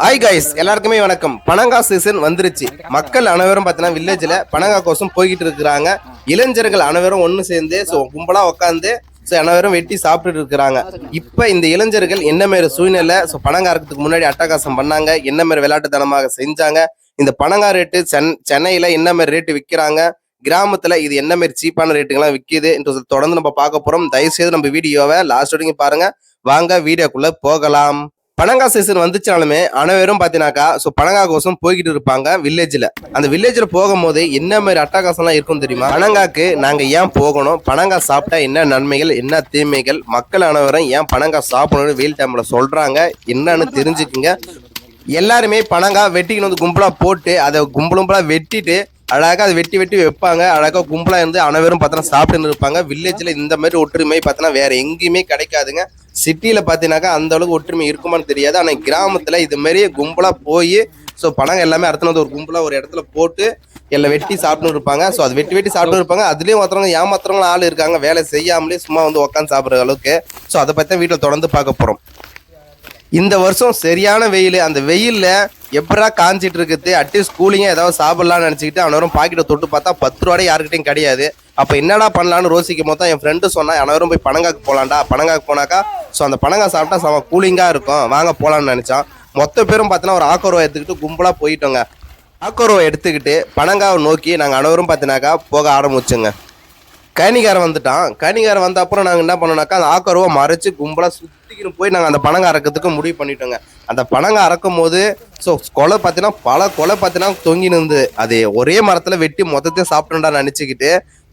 Hi guys, எல்லாருக்குமே வணக்கம். பனங்கா season வந்துருச்சு. மக்கள் அனைவரும் பார்த்தீங்கன்னா வில்லேஜில் பனங்கா கோசம் போய்கிட்டு இருக்கிறாங்க. இளைஞர்கள் அனைவரும் ஒன்று சேர்ந்து கும்பலா உட்காந்து அனைவரும் வெட்டி சாப்பிட்டுட்டு இருக்கிறாங்க. இப்போ இந்த இளைஞர்கள் என்ன மாரி சூழ்நிலை பனங்கா இருக்கிறதுக்கு முன்னாடி அட்டகாசம் பண்ணாங்க, என்ன மாரி விளையாட்டுத்தனமாக செஞ்சாங்க, இந்த பனங்கா ரேட்டு சென்னையில் என்ன மாதிரி ரேட்டு விற்கிறாங்க, கிராமத்துல இது என்ன மாதிரி சீப்பான ரேட்டுங்கெல்லாம் விற்கிது என்று தொடர்ந்து நம்ம பார்க்க போறோம். தயவுசெய்து நம்ம வீடியோவை லாஸ்ட் வரைக்கும் பாருங்க. வாங்க வீடியோக்குள்ள போகலாம். பனங்கா சீசன் வந்துச்சாலுமே அனைவரும் பார்த்தீங்கன்னாக்கா பனங்கா கோசம் போய்கிட்டு இருப்பாங்க வில்லேஜில். அந்த வில்லேஜில் போகும்போது என்ன மாதிரி அட்டகாசம்லாம் இருக்கும் தெரியுமா? பனங்காக்கு நாங்கள் ஏன் போகணும், பனங்கா சாப்பிட்டா என்ன நன்மைகள் என்ன தீமைகள், மக்கள் அனைவரும் ஏன் பனங்கா சாப்பிடணும்னு வெயில் டைமில் சொல்கிறாங்க என்னன்னு தெரிஞ்சுக்குங்க. எல்லாருமே பனங்கா வெட்டிக்கணும் வந்து கும்பலாக போட்டு அதை கும்பலாக வெட்டிட்டு அழகாக அதை வெட்டி வெட்டி வைப்பாங்க. அழகாக கும்பலாக இருந்து அனைவரும் பார்த்தோன்னா சாப்பிட்டுன்னு இருப்பாங்க. வில்லேஜில் இந்த மாதிரி ஒற்றுமை பார்த்தோன்னா வேற எங்கேயுமே கிடைக்காதுங்க. சிட்டியில் பார்த்தீங்கன்னாக்கா அந்த அளவுக்கு ஒற்றுமை இருக்குமான்னு தெரியாது. ஆனால் கிராமத்தில் இது மாதிரி கும்பலாக போய் பனங்க எல்லாமே அறுத்துன்னு வந்து ஒரு கும்பலாக ஒரு இடத்துல போட்டு எல்லாம் வெட்டி சாப்பிட்டு இருப்பாங்க. அது வெட்டி வெட்டி சாப்பிட்டு இருப்பாங்க. அதுலேயும் ஒருத்தவங்க ஏமாத்துறவங்க ஆள் இருக்காங்க, வேலை செய்யாமலே சும்மா வந்து உட்காந்து சாப்பிட்ற அளவுக்கு. அதை பற்றி தான் வீட்டில் தொடர்ந்து பார்க்க போகிறோம். இந்த வருஷம் சரியான வெயில். அந்த வெயிலில் எப்படா காஞ்சிட்டு இருக்குது, அட்லீஸ்ட் கூலிங்காக ஏதாவது சாப்பிட்லான்னு நினச்சிக்கிட்டு அனைவரும் பாக்கெட்டை தொட்டு பார்த்தா 10 ரூபாய் யாருக்கிட்டையும் கிடையாது. அப்போ என்னடா பண்ணலான்னு ரோசிக்கும் போது தான் என் ஃப்ரெண்டு சொன்னா அனைவரும் போய் பனங்காக்கு போகலான்டா, பனங்காக்கு போனாக்கா அந்த பனங்கா சாப்பிட்டா கூலிங்காக இருக்கும், வாங்க போகலான்னு நினச்சான். மொத்த பேரும் பார்த்தீங்கன்னா ஒரு ஆக்கோருவா எடுத்துக்கிட்டு கும்பலாக போயிட்டோங்க. ஆக்கோருவா எடுத்துக்கிட்டு பனங்காவை நோக்கி நாங்கள் அனைவரும் பார்த்தினாக்கா போக ஆரம்பிச்சோங்க. கனிகாரம் வந்துட்டான். கனிகாரம் வந்த அப்புறம் நாங்கள் என்ன பண்ணோம்னாக்கா அந்த ஆக்கருவை மறைச்சு கும்பலாக சுற்றிக்கிட்டு போய் நாங்கள் அந்த பனங்கா அறக்கிறதுக்கு முடிவு பண்ணிட்டோங்க. அந்த பனங்கா அறக்கும் போது கொலை பார்த்தீங்கன்னா பல கொலை பார்த்தீங்கன்னா தொங்கி நின்று அது ஒரே மரத்தில் வெட்டி மொத்தத்தையும் சாப்பிட்டுண்டா நினச்சிக்கிட்டு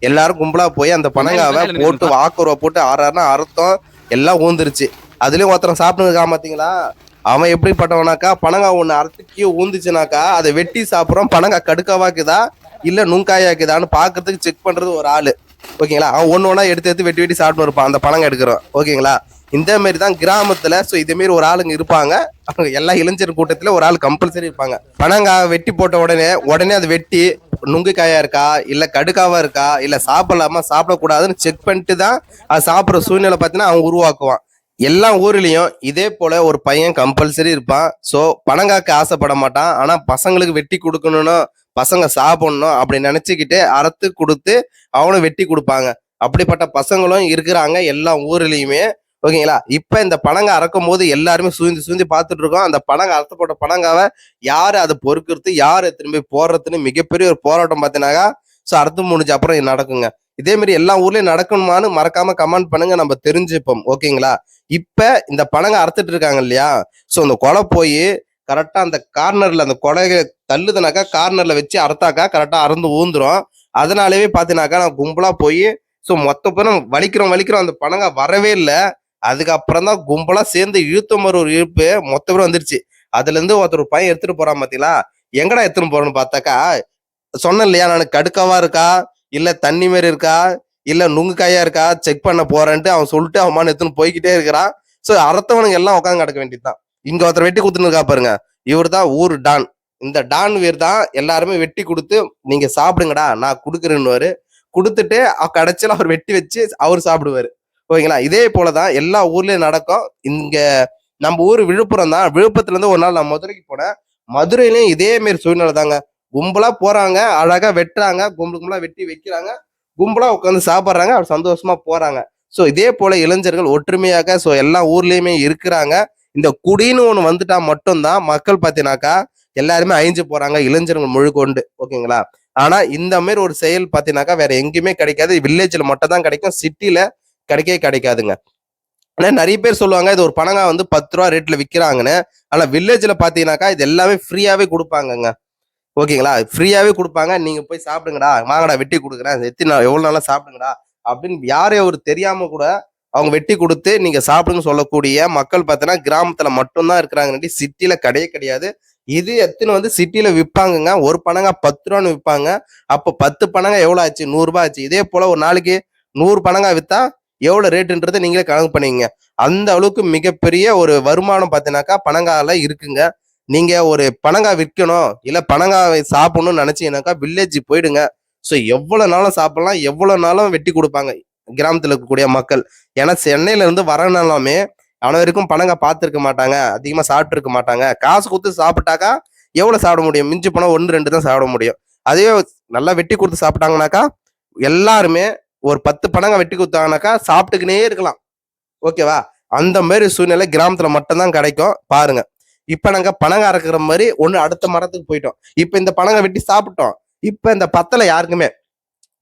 எல்லாரும் கும்பலாக போய் அந்த பனங்காவை போட்டு ஆக்கருவை போட்டு ஆறாருன்னா அறுத்தம் எல்லாம் ஊந்துருச்சு. அதுலேயும் ஒருத்தரம் சாப்பிட்டுருக்கான் பார்த்தீங்களா, அவன் எப்படிப்பட்டவனாக்கா பனங்கா ஒன்று அறுத்துக்கி ஊந்துச்சுனாக்கா அதை வெட்டி சாப்பிட்றோம், பனங்கா கடுக்காவாக்குதா இல்லை நுங்காயாக்குதான்னு பார்க்கறதுக்கு செக் பண்ணுறது ஒரு ஆள். ஓகேங்களா, அவன் ஒன்று எடுத்து வெட்டி வெட்டி சாப்பிட்டு இருப்பான் அந்த பழங்க எடுக்கிறோம். ஓகேங்களா, இந்த மாதிரி தான் கிராமத்தில் இதே மாரி ஒரு ஆளுங்க இருப்பாங்க. அவங்க எல்லா இளைஞர் கூட்டத்தில் ஒரு ஆள் கம்பல்சரி இருப்பாங்க. பனங்காய் வெட்டி போட்ட உடனே அதை வெட்டி நுங்கு காயா இருக்கா இல்லை கடுக்காவா இருக்கா இல்லை சாப்பிடலாமா சாப்பிடக்கூடாதுன்னு செக் பண்ணிட்டு தான் அது சாப்பிட்ற சூழ்நிலை பார்த்தீங்கன்னா அவன் உருவாக்குவான். எல்லா ஊர்லேயும் இதே போல ஒரு பையன் கம்பல்சரி இருப்பான். பனங்காய்க்கு ஆசைப்பட மாட்டான், ஆனால் பசங்களுக்கு வெட்டி கொடுக்கணும்னு பசங்க சாப்பிடணும் அப்படி நினைச்சுக்கிட்டு அறுத்து கொடுத்து அவனும் வெட்டி கொடுப்பாங்க. அப்படிப்பட்ட பசங்களும் இருக்கிறாங்க எல்லா ஊர்லயுமே. ஓகேங்களா, இப்ப இந்த பனங்கா அறக்கும் போது எல்லாருமே சூழ்ந்து பார்த்துட்டு இருக்கோம். அந்த பனங்கா அறுத்தப்பட்ட பனங்காவை யாரு அதை பொறுக்கிறது, யாரு திரும்பி போடுறதுன்னு மிகப்பெரிய ஒரு போராட்டம் பார்த்தீங்கன்னாக்கா அறுத்து முடிஞ்ச அப்புறம் நடக்குங்க. இதே மாதிரி எல்லா ஊர்லயும் நடக்கணுமான்னு மறக்காம கமெண்ட் பண்ணுங்க, நம்ம தெரிஞ்சுப்போம். ஓகேங்களா, இப்ப இந்த பனங்கா அறுத்துட்டு இருக்காங்க இல்லையா, அந்த கொலை போய் கரெக்டா அந்த கார்னர்ல அந்த கொலையை தள்ளுதுனாக்கா கார்னர்ல வச்சு அறுத்தாக்கா கரெக்டா அறுந்து ஊந்துரும். அதனாலவே பாத்தீங்கன்னாக்கா நான் கும்பலா போய் மொத்த பேரும் வலிக்கிறோம் அந்த பனங்கா வரவே இல்லை. அதுக்கப்புறம் தான் கும்பலா சேர்ந்து இழுத்த மாதிரி ஒரு இழுப்பு மொத்த பேரும் வந்துருச்சு. அதுல இருந்து ஒருத்தர் பையன் எடுத்துட்டு போறான் பாத்தீங்களா, எங்கடா எடுத்துன்னு போறேன்னு பார்த்தாக்கா சொன்னேன் இல்லையா நான் கடுக்காவா இருக்கா இல்ல தண்ணி மாரி இருக்கா இல்ல நுங்கு காயா இருக்கா செக் பண்ண போறேன்ட்டு அவன் சொல்லிட்டு அவன் எடுத்துன்னு போய்கிட்டே இருக்கிறான். அறுத்தவனுங்க எல்லாம் உட்காந்து கிடக்க வேண்டியதுதான். இங்க ஒருத்தர் வெட்டி கொடுத்துன்னு இருக்கா பாருங்க, இவர் தான் ஊர் டான். இந்த டான் வீர் தான் எல்லாருமே வெட்டி கொடுத்து நீங்க சாப்பிடுங்கடா நான் கொடுக்குறேன்னு கொடுத்துட்டு கடைசியில் அவர் வெட்டி வச்சு அவர் சாப்பிடுவாரு. ஓகேங்களா, இதே போலதான் எல்லா ஊர்லயும் நடக்கும். இங்க நம்ம ஊர் விழுப்புரம் தான். விழுப்புரத்துல இருந்து ஒரு நாள் நான் மதுரைக்கு போனேன். மதுரையிலயும் இதே மாரி சூழ்நிலை தாங்க. கும்பலா போறாங்க, அழகா வெட்டுறாங்க, கும்பலா வெட்டி வைக்கிறாங்க, கும்பலா உட்காந்து சாப்பிட்றாங்க, அவர் சந்தோஷமா போறாங்க. இதே போல இளைஞர்கள் ஒற்றுமையாக எல்லா ஊர்லயுமே இருக்கிறாங்க. இந்த குடின்னு ஒண்ணு வந்துட்டா மட்டும்தான் மக்கள் பார்த்தீங்கன்னாக்கா எல்லாருமே அழிஞ்சு போறாங்க, இளைஞர்கள் முழுக்கொண்டு. ஓகேங்களா, ஆனா இந்த மாதிரி ஒரு செயல் பார்த்தீங்கன்னாக்கா வேற எங்கேயுமே கிடைக்காது. வில்லேஜ்ல மட்டும் தான் கிடைக்கும், சிட்டில கிடைக்கவே கிடைக்காதுங்க. ஆனா நிறைய பேர் சொல்லுவாங்க இது ஒரு பனங்கா 10 ரூபா ரேட்ல விற்கிறாங்கன்னு. ஆனா வில்லேஜ்ல பாத்தீங்கன்னாக்கா இது எல்லாமே ஃப்ரீயாவே கொடுப்பாங்கங்க. ஓகேங்களா, ஃப்ரீயாவே கொடுப்பாங்க. நீங்க போய் சாப்பிடுங்கடா, வாங்கடா வெட்டி கொடுக்குறேன், எவ்வளவு நாளா சாப்பிடுங்கடா அப்படின்னு யாரையும் ஒரு தெரியாம கூட அவங்க வெட்டி கொடுத்து நீங்க சாப்பிடுன்னு சொல்லக்கூடிய மக்கள் பார்த்தீங்கன்னா கிராமத்துல மட்டும்தான் இருக்கிறாங்க, சிட்டில கிடையாது. இது எத்தனை சிட்டில விற்பாங்கங்க. ஒரு பனங்கா 10 ரூபான்னு விற்பாங்க. அப்போ 10 பனங்கா எவ்வளவு ஆச்சு, 100 ரூபாய் ஆச்சு. இதே போல ஒரு நாளைக்கு 100 பனங்கா வித்தா எவ்வளவு ரேட்டுன்றதை நீங்களே கணக்கு பண்ணிங்க. அந்த அளவுக்கு மிகப்பெரிய ஒரு வருமானம் பார்த்தீங்கன்னாக்கா பனங்கால இருக்குங்க. நீங்க ஒரு பனங்கா விற்கணும் இல்ல பனங்காவை சாப்பிடணும்னு நினைச்சீங்கன்னாக்கா வில்லேஜ் போயிடுங்க. எவ்வளவு நாளும் சாப்பிடலாம், எவ்வளவு நாளும் வெட்டி கொடுப்பாங்க கிராமத்துல இருக்கக்கூடிய மக்கள். ஏன்னா சென்னையில இருந்து வரனாலுமே அனைவருக்கும் பணங்காய் பார்த்துருக்க மாட்டாங்க, அதிகமாக சாப்பிட்டுருக்க மாட்டாங்க. காசு கொடுத்து சாப்பிட்டாக்கா எவ்வளோ சாப்பிட முடியும்? மிஞ்சி போனால் 1 2 தான் சாப்பிட முடியும். அதே நல்லா வெட்டி கொடுத்து சாப்பிட்டாங்கனாக்கா எல்லாருமே ஒரு 10 பணங்காய் வெட்டி கொடுத்தாங்கனாக்கா சாப்பிட்டுக்கினே இருக்கலாம். ஓகேவா? அந்த மாதிரி சூழ்நிலை கிராமத்துல மட்டும்தான் கிடைக்கும். பாருங்க, இப்ப நாங்க பனங்காய் அறுக்கிற மாதிரி ஒண்ணு அடுத்த மரத்துக்கு போயிட்டோம். இப்ப இந்த பனங்காய் வெட்டி சாப்பிட்டோம். இப்ப இந்த பத்தல யாருக்குமே.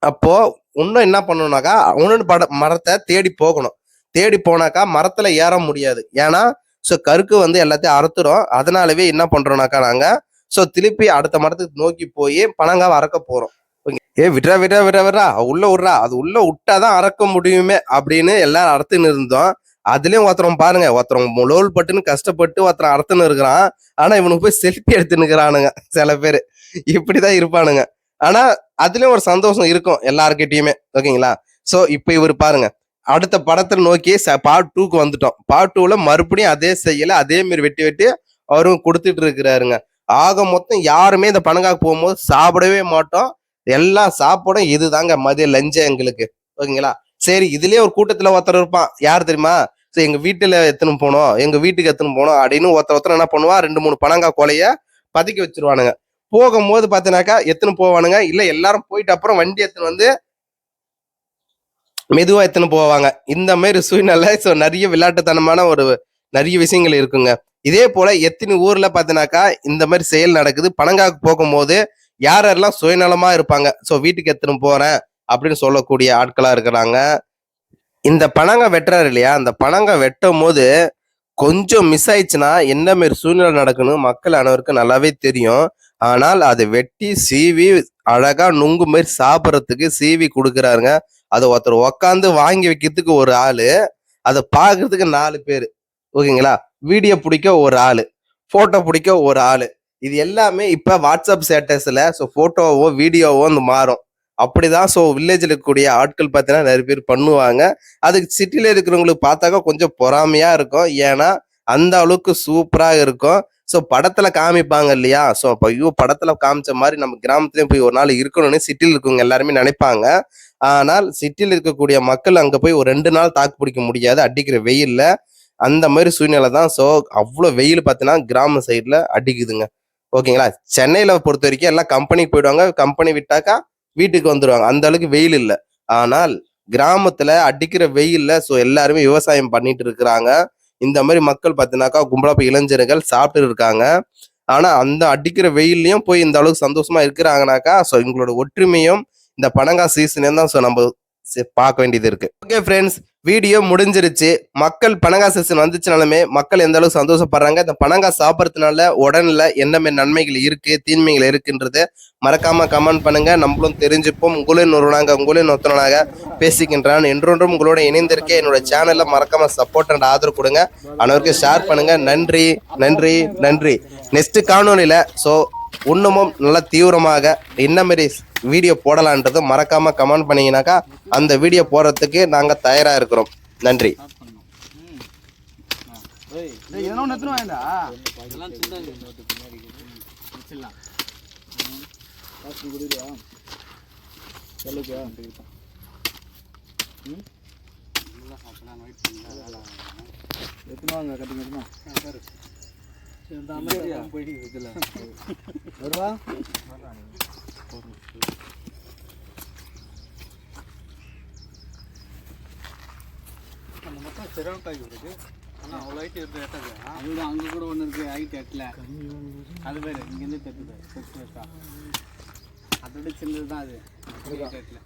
அப்போ இன்னும் என்ன பண்ணணும்னாக்கா இன்னொன்று மரத்தை தேடி போகணும். தேடி போனாக்கா மரத்துல ஏற முடியாது. ஏன்னா கருக்கு வந்து எல்லாத்தையும் அறுத்துரும். அதனாலவே என்ன பண்றோம்னாக்கா நாங்க திருப்பி அடுத்த மரத்துக்கு நோக்கி போய் பனங்காவை அறக்க போறோம். விடுறா உள்ள விட்றா, அது உள்ள விட்டாதான் அறக்க முடியுமே அப்படின்னு எல்லாரும் அறுத்துன்னு இருந்தோம். அதுலயும் ஒருத்தரம் பாருங்க, ஒருத்தரம் லோல் பட்டுன்னு கஷ்டப்பட்டு ஒருத்தரம் அறுத்துன்னு இருக்கிறான். ஆனா இவனுக்கு போய் செல்ஃபி எடுத்துன்னுக்குறானுங்க சில பேர். இப்படிதான் இருப்பானுங்க. ஆனா அதுலயும் ஒரு சந்தோஷம் இருக்கும் எல்லாருக்கிட்டையுமே. ஓகேங்களா? இப்ப இவர் பாருங்க, அடுத்த படத்தை நோக்கி பார்ட் 2க்கு வந்துட்டோம். பார்ட் 2ல மறுபடியும் அதே செய்யல, அதே மாதிரி வெட்டி வெட்டி அவரும் கொடுத்துட்டு இருக்கிறாருங்க. ஆக மொத்தம் யாருமே இந்த பனங்காய் போகும்போது சாப்பிடவே மாட்டோம். எல்லாம் சாப்பிடும். இதுதாங்க மதிய லஞ்சே எங்களுக்கு. ஓகேங்களா? சரி, இதுலயே ஒரு கூட்டத்துல ஒருத்தர் இருப்பான். யார் தெரியுமா? எங்க வீட்டுல எத்தனும் போனோம், எங்க வீட்டுக்கு எத்தனும் போனோம் அப்படின்னு ஒருத்தர் என்ன பண்ணுவா, 2 3 பனங்காய் கொலைய பதுக்கி வச்சிருவானுங்க. போகும்போது பாத்தீங்கன்னாக்கா எத்தனை போவானுங்க, இல்ல எல்லாரும் போயிட்டு அப்புறம் வண்டி எத்தனை வந்து மெதுவா எத்தனை போவாங்க. இந்த மாதிரி சூழ்நிலை நிறைய விளையாட்டுத்தனமான நிறைய விஷயங்கள் இருக்குங்க. இதே போல எத்தனை ஊர்ல பாத்தீங்கன்னாக்கா இந்த மாதிரி செயல் நடக்குது. பனங்காய்க்கு போகும்போது யாரெல்லாம் சுயநலமா இருப்பாங்க, வீட்டுக்கு எத்தனை போறேன் அப்படின்னு சொல்லக்கூடிய ஆட்களா இருக்கிறாங்க. இந்த பனங்காய் வெட்டுறாரு இல்லையா, அந்த பனங்காய் வெட்டும் போது கொஞ்சம் மிஸ் ஆயிடுச்சுன்னா என்ன மாதிரி சூழ்நிலை நடக்கணும் மக்கள் அனைவருக்கும் நல்லாவே தெரியும். ஆனால் அதை வெட்டி சீவி அழகா நுங்கு மாதிரி சாப்பிட்றதுக்கு சீவி கொடுக்குறாருங்க. அதை ஒருத்தர் உக்காந்து வாங்கி வைக்கிறதுக்கு ஒரு ஆளு, அதை பார்க்கறதுக்கு 4 பேர். ஓகேங்களா? வீடியோ பிடிக்க ஒரு ஆளு, போட்டோ பிடிக்க ஒரு ஆளு. இது எல்லாமே இப்ப வாட்ஸ்அப் ஸ்டேட்டஸ்ல போட்டோவோ வீடியோவோ வந்து மாறும். அப்படிதான் வில்லேஜ்ல இருக்கக்கூடிய ஆட்கள் பார்த்தீங்கன்னா நிறைய பேர் பண்ணுவாங்க. அதுக்கு சிட்டில இருக்கிறவங்களுக்கு பார்த்தாக்கா கொஞ்சம் பொறாமையா இருக்கும். ஏன்னா அந்த அளவுக்கு சூப்பரா இருக்கும். படத்துல காமிப்பாங்க இல்லையா, அப்ப ஐயோ படத்துல காமிச்ச மாதிரி நம்ம கிராமத்துலயும் போய் ஒரு நாள் இருக்கணும்னு சிட்டில இருக்கவங்க எல்லாருமே நினைப்பாங்க. ஆனால் சிட்டில இருக்கக்கூடிய மக்கள் அங்க போய் ஒரு 2 நாள் தாக்கு பிடிக்க முடியாது அடிக்கிற வெயில்ல. அந்த மாதிரி சூழ்நிலை தான். அவ்வளவு வெயில் பார்த்தீங்கன்னா கிராம சைட்ல அடிக்குதுங்க. ஓகேங்களா? சென்னையில பொறுத்த வரைக்கும் எல்லாம் கம்பெனிக்கு போயிடுவாங்க. கம்பெனி விட்டாக்கா வீட்டுக்கு வந்துடுவாங்க. அந்த அளவுக்கு வெயில் இல்லை. ஆனால் கிராமத்துல அடிக்கிற வெயில்ல எல்லாருமே விவசாயம் பண்ணிட்டு இருக்கிறாங்க. இந்த மாதிரி மக்கள் பார்த்தீங்கன்னாக்கா கும்பலா போய் இளைஞர்கள் சாப்பிட்டு இருக்காங்க. ஆனா அந்த அடிக்கிற வெயில்லையும் போய் இந்த அளவுக்கு சந்தோஷமா இருக்கிறாங்கனாக்கா எங்களோட ஒற்றுமையும் இந்த பனங்காய் சீசனையும் தான் நம்ம பார்க்க வேண்டியது இருக்கு. ஓகே ஃப்ரெண்ட்ஸ், வீடியோ முடிஞ்சிருச்சு. மக்கள் பனங்காய் சீசன் வந்துச்சுனாலுமே மக்கள் எந்த அளவுக்கு சந்தோஷப்படுறாங்க, இந்த பனங்காய் சாப்பிட்றதுனால உடல்ல என்ன மாதிரி நன்மைகள் இருக்கு தீன்மைகள் இருக்குன்றது மறக்காம கமெண்ட் பண்ணுங்க. நம்மளும் தெரிஞ்சுப்போம். உங்களின் ஒருவனாக பேசிக்கின்றான். என்றொன்றும் உங்களோட இணைந்திருக்க என்னோட சேனல்ல மறக்காம சப்போர்ட் அண்ட் ஆதரவு கொடுங்க. அனைவருக்கும் ஷேர் பண்ணுங்க. நன்றி நன்றி நன்றி. நெக்ஸ்ட் காணொலியில இன்னமும் நல்லா தீவிரமாக என்ன மாதிரி வீடியோ போடலான்றது மறக்காம கமெண்ட் பண்ணீங்கன்னாக்கா அந்த வீடியோ போடுறதுக்கு நாங்க தயாரா இருக்கிறோம். நன்றி. ஆனால் அவ்வளோ ஹைட்டு எடுத்து எட்டாது. அதுதான் அங்கே கூட ஒன்று இருக்குது, ஹைட் எட்டல. அது பேர் இங்கேருந்து தட்டுது பெருசு பெருசா. அதோட சின்னது தான் அது. எட்டல